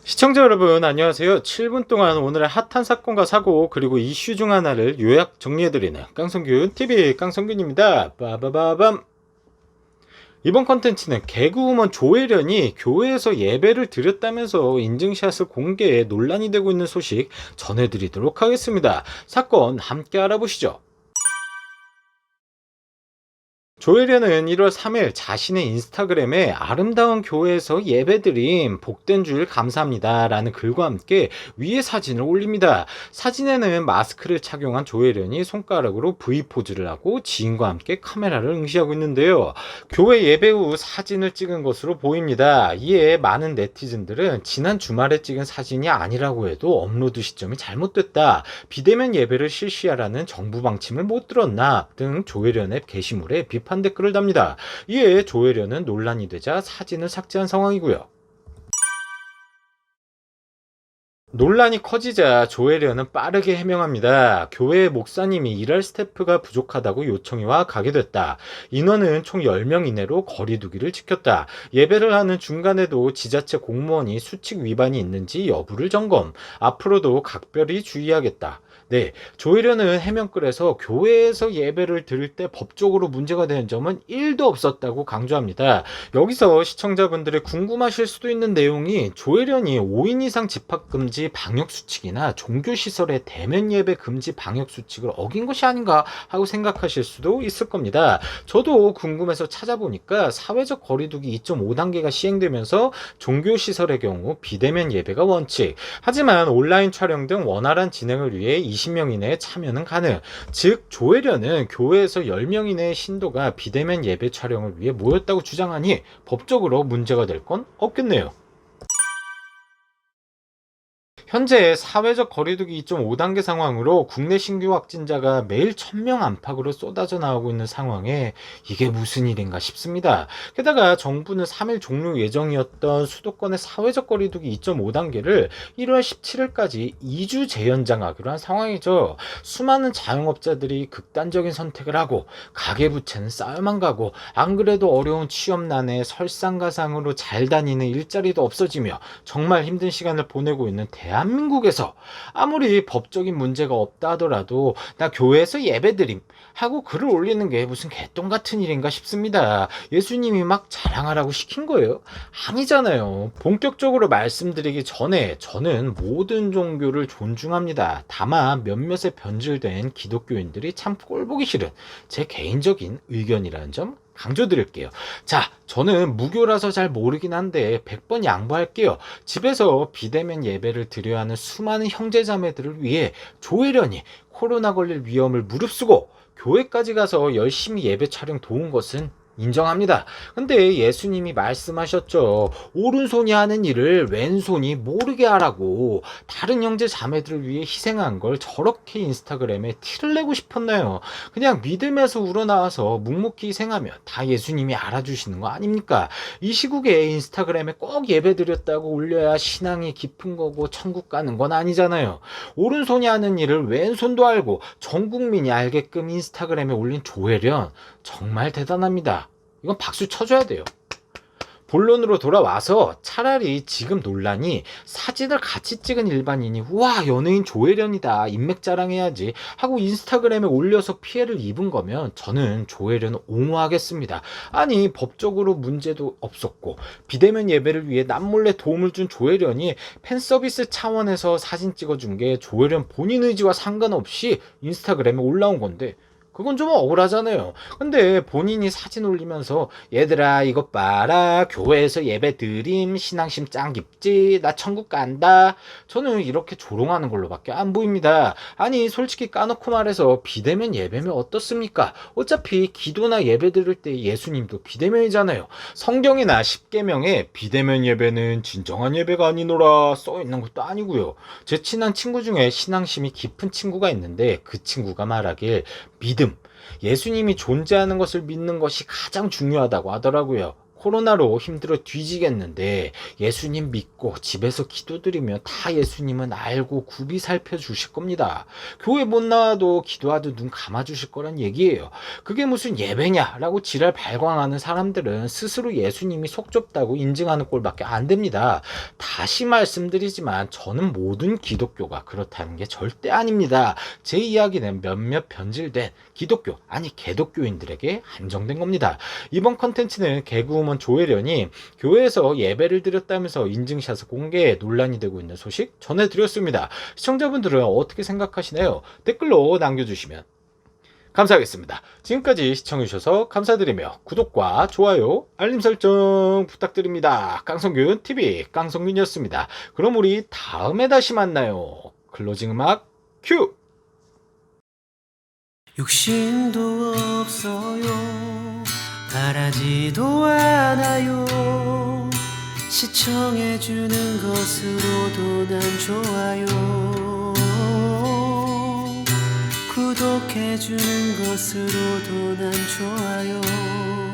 시청자 여러분 안녕하세요. 7분 동안 오늘의 핫한 사건과 사고 그리고 이슈 중 하나를 요약 정리해드리는 깡성균 TV 깡성균입니다. 빠바바밤. 이번 컨텐츠는 개그우먼 조혜련이 교회에서 예배를 드렸다면서 인증샷을 공개해 논란이 되고 있는 소식 전해드리도록 하겠습니다. 사건 함께 알아보시죠. 조혜련은 1월 3일 자신의 인스타그램에 아름다운 교회에서 예배드림 복된 주일 감사합니다 라는 글과 함께 위에 사진을 올립니다. 사진에는 마스크를 착용한 조혜련이 손가락으로 V포즈를 하고 지인과 함께 카메라를 응시하고 있는데요. 교회 예배 후 사진을 찍은 것으로 보입니다. 이에 많은 네티즌들은 지난 주말에 찍은 사진이 아니라고 해도 업로드 시점이 잘못됐다, 비대면 예배를 실시하라는 정부 방침을 못 들었나 등 조혜련의 게시물에 비판 댓글을 답니다. 이에 조혜련은 논란이 되자 사진을 삭제한 상황이고요. 논란이 커지자 조혜련은 빠르게 해명합니다. 교회 목사님이 일할 스태프가 부족하다고 요청이 와 가게 됐다. 인원은 총 10명 이내로 거리 두기를 지켰다. 예배를 하는 중간에도 지자체 공무원이 수칙 위반이 있는지 여부를 점검. 앞으로도 각별히 주의하겠다. 네, 조혜련은 해명글에서 교회에서 예배를 드릴 때 법적으로 문제가 되는 점은 1도 없었다고 강조합니다. 여기서 시청자분들이 궁금하실 수도 있는 내용이 조혜련이 5인 이상 집합금지 방역수칙이나 종교시설의 대면 예배 금지 방역수칙을 어긴 것이 아닌가 하고 생각하실 수도 있을 겁니다. 저도 궁금해서 찾아보니까 사회적 거리두기 2.5단계가 시행되면서 종교시설의 경우 비대면 예배가 원칙, 하지만 온라인 촬영 등 원활한 진행을 위해 20명 이내에 참여는 가능. 즉 조혜련은 교회에서 10명 이내의 신도가 비대면 예배 촬영을 위해 모였다고 주장하니 법적으로 문제가 될 건 없겠네요. 현재 사회적 거리두기 2.5단계 상황으로 국내 신규 확진자가 매일 1000명 안팎으로 쏟아져 나오고 있는 상황에 이게 무슨 일인가 싶습니다. 게다가 정부는 3일 종료 예정이었던 수도권의 사회적 거리두기 2.5단계를 1월 17일까지 2주 재연장하기로 한 상황이죠. 수많은 자영업자들이 극단적인 선택을 하고 가계부채는 쌓여만 가고 안 그래도 어려운 취업난에 설상가상으로 잘 다니는 일자리도 없어지며 정말 힘든 시간을 보내고 있는 대한민국에서 아무리 법적인 문제가 없다 하더라도 나 교회에서 예배드림 하고 글을 올리는 게 무슨 개똥 같은 일인가 싶습니다. 예수님이 막 자랑하라고 시킨 거예요? 아니잖아요. 본격적으로 말씀드리기 전에 저는 모든 종교를 존중합니다. 다만 몇몇의 변질된 기독교인들이 참 꼴보기 싫은 제 개인적인 의견이라는 점 강조드릴게요. 자, 저는 무교라서 잘 모르긴 한데 100번 양보할게요. 집에서 비대면 예배를 드려야 하는 수많은 형제자매들을 위해 조혜련이 코로나 걸릴 위험을 무릅쓰고 교회까지 가서 열심히 예배 촬영 도운 것은 인정합니다. 근데 예수님이 말씀하셨죠. 오른손이 하는 일을 왼손이 모르게 하라고. 다른 형제 자매들을 위해 희생한 걸 저렇게 인스타그램에 티를 내고 싶었나요? 그냥 믿음에서 우러나와서 묵묵히 희생하면 다 예수님이 알아주시는 거 아닙니까? 이 시국에 인스타그램에 꼭 예배드렸다고 올려야 신앙이 깊은 거고 천국 가는 건 아니잖아요. 오른손이 하는 일을 왼손도 알고 전 국민이 알게끔 인스타그램에 올린 조혜련 정말 대단합니다. 이건 박수 쳐줘야 돼요. 본론으로 돌아와서 차라리 지금 논란이 사진을 같이 찍은 일반인이 우와 연예인 조혜련이다 인맥 자랑해야지 하고 인스타그램에 올려서 피해를 입은 거면 저는 조혜련을 옹호하겠습니다. 아니 법적으로 문제도 없었고 비대면 예배를 위해 남몰래 도움을 준 조혜련이 팬서비스 차원에서 사진 찍어준 게 조혜련 본인 의지와 상관없이 인스타그램에 올라온 건데 그건 좀 억울하잖아요. 근데 본인이 사진 올리면서 얘들아 이것 봐라 교회에서 예배 드림 신앙심 짱 깊지 나 천국 간다, 저는 이렇게 조롱하는 걸로밖에 안 보입니다. 아니 솔직히 까놓고 말해서 비대면 예배면 어떻습니까? 어차피 기도나 예배 드릴 때 예수님도 비대면이잖아요. 성경이나 십계명에 비대면 예배는 진정한 예배가 아니노라 써있는 것도 아니고요. 제 친한 친구 중에 신앙심이 깊은 친구가 있는데 그 친구가 말하길 믿음, 예수님이 존재하는 것을 믿는 것이 가장 중요하다고 하더라고요. 코로나로 힘들어 뒤지겠는데 예수님 믿고 집에서 기도드리면 다 예수님은 알고 굽이 살펴주실 겁니다. 교회 못 나와도 기도하도 눈 감아주실 거란 얘기예요. 그게 무슨 예배냐라고 지랄 발광하는 사람들은 스스로 예수님이 속 좁다고 인증하는 꼴밖에 안 됩니다. 다시 말씀드리지만 저는 모든 기독교가 그렇다는 게 절대 아닙니다. 제 이야기는 몇몇 변질된 기독교 아니 개독교인들에게 한정된 겁니다. 이번 컨텐츠는 개그우먼 조혜련이 교회에서 예배를 드렸다면서 인증샷을 공개해 논란이 되고 있는 소식 전해드렸습니다. 시청자분들은 어떻게 생각하시나요? 댓글로 남겨주시면 감사하겠습니다. 지금까지 시청해주셔서 감사드리며 구독과 좋아요, 알림 설정 부탁드립니다. 깡성균 TV 깡성균이었습니다. 그럼 우리 다음에 다시 만나요. 클로징 음악 큐! 욕심도 없어요. 바라지도 않아요. 시청해주는 것으로도 난 좋아요. 구독해주는 것으로도 난 좋아요.